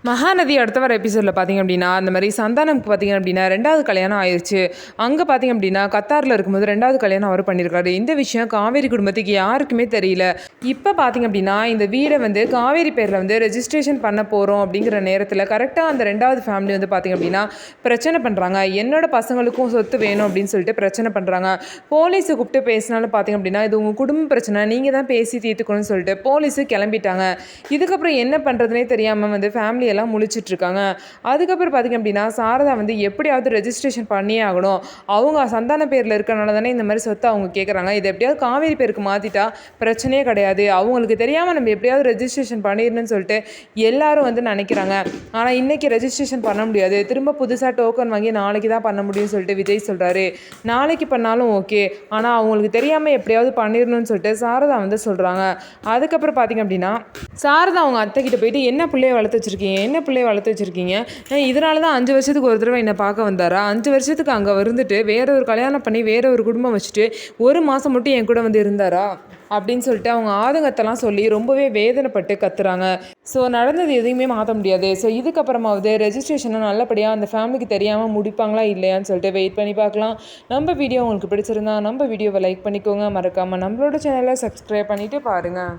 மகாநதி அடுத்த வர எபிசோடில் பார்த்திங்க அப்படின்னா அந்த மாதிரி சந்தானம்க்கு பார்த்திங்க அப்படின்னா 2வது கல்யாணம் ஆயிடுச்சு. அங்கே பார்த்திங்க அப்படின்னா கத்தாரில் இருக்கும்போது 2வது கல்யாணம் அவர் பண்ணியிருக்காரு. இந்த விஷயம் காவேரி குடும்பத்துக்கு யாருக்குமே தெரியல. இப்போ பார்த்திங்க அப்படின்னா இந்த வீடை வந்து காவேரி பேரில் வந்து ரெஜிஸ்ட்ரேஷன் பண்ண போகிறோம் அப்படிங்கிற நேரத்தில் கரெக்டாக அந்த 2வது ஃபேமிலி வந்து பார்த்திங்க அப்படின்னா பிரச்சனை பண்ணுறாங்க. என்னோட பசங்களுக்கும் சொத்து வேணும் அப்படின்னு சொல்லிட்டு பிரச்சனை பண்ணுறாங்க. போலீஸை கூப்பிட்டு பேசினாலும் பார்த்திங்க அப்படின்னா இது உங்கள் குடும்ப பிரச்சனை, நீங்கள் தான் பேசி தீர்த்துக்கணும்னு சொல்லிட்டு போலீஸு கிளம்பிட்டாங்க. இதுக்கப்புறம் என்ன பண்ணுறதுனே தெரியாமல் வந்து ஃபேமிலி எல்லாம் முழிச்சிட்ருக்காங்க. அதுக்கப்புறம் பார்த்திங்க அப்படின்னா சாரதா வந்து எப்படியாவது ரெஜிஸ்ட்ரேஷன் பண்ணியே ஆகணும். அவங்க சந்தான பேரில் இருக்கிறனால தானே இந்த மாதிரி சொத்தை அவங்க கேட்குறாங்க. இதை எப்படியாவது காவேரி பேருக்கு மாற்றிட்டா பிரச்சனையே கிடையாது. அவங்களுக்கு தெரியாமல் நம்ம எப்படியாவது ரெஜிஸ்ட்ரேஷன் பண்ணிடணும்னு சொல்லிட்டு எல்லாரும் வந்து நினைக்கிறாங்க. ஆனால் இன்றைக்கி ரெஜிஸ்ட்ரேஷன் பண்ண முடியாது. திரும்ப புதுசாக டோக்கன் வாங்கி நாளைக்கு தான் பண்ண முடியும்னு சொல்லிட்டு விஜய் சொல்கிறாரு. நாளைக்கு பண்ணாலும் ஓகே, ஆனால் அவங்களுக்கு தெரியாமல் எப்படியாவது பண்ணிடணும்னு சொல்லிட்டு சாரதா வந்து சொல்கிறாங்க. அதுக்கப்புறம் பார்த்திங்க அப்படின்னா சாரதா அவங்க அத்தைக்கிட்ட போயிட்டு என்ன பிள்ளைய வளர்த்து வச்சுருக்கீங்க, இதனால தான் 5 வருஷத்துக்கு ஒரு தடவை என்னை பார்க்க வந்தாரா? 5 வருஷத்துக்கு அங்கே இருந்துட்டு வேற ஒரு கல்யாணம் பண்ணி வேற ஒரு குடும்பம் வச்சுட்டு 1 மாதம் மட்டும் என் கூட வந்து இருந்தாரா அப்படின்னு சொல்லிட்டு அவங்க ஆதங்கத்தெல்லாம் சொல்லி ரொம்பவே வேதனைப்பட்டு கத்துறாங்க. ஸோ நடந்தது எதையுமே மாற்ற முடியாது. ஸோ இதுக்கப்புறமாவது ரெஜிஸ்ட்ரேஷனை நல்லபடியாக அந்த ஃபேமிலிக்கு தெரியாமல் முடிப்பாங்களா இல்லையான்னு சொல்லிட்டு வெயிட் பண்ணி பார்க்கலாம். நம்ம வீடியோ உங்களுக்கு பிடிச்சிருந்தா நம்ம வீடியோவை லைக் பண்ணிக்கோங்க. மறக்காமல் நம்மளோட சேனலை சப்ஸ்கிரைப் பண்ணிவிட்டு பாருங்கள்.